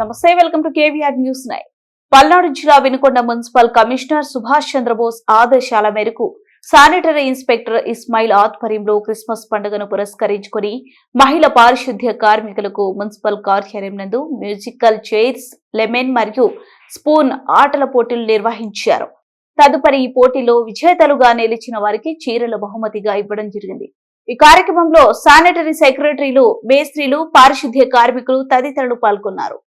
నమస్తే, welcome to KVR news 9. Palnadu జిల్లా Vinukonda municipal commissioner Subhash Chandrabose ఆదేశాల మేరకు శానిటరీ ఇన్స్పెక్టర్ ఇస్మాయిల్ ఆధ్వర్యంలో క్రిస్మస్ పండుగను పురస్కరించుకుని మహిళా పారిశుద్ధ్య కార్మికులకు మున్సిపల్ కార్యాలయం నందు మ్యూజికల్ చైర్స్, లెమన్ మరియు స్పూన్ ఆటల పోటీలు నిర్వహించారు. తదుపరి ఈ పోటీలో విజేతలుగా నిలిచిన వారికి చీరల బహుమతిగా ఇవ్వడం జరిగింది. ఈ కార్యక్రమంలో శానిటరీ సెక్రటరీలు, మేస్త్రీలు, పారిశుద్ధ్య కార్మికులు తదితరులు పాల్గొన్నారు.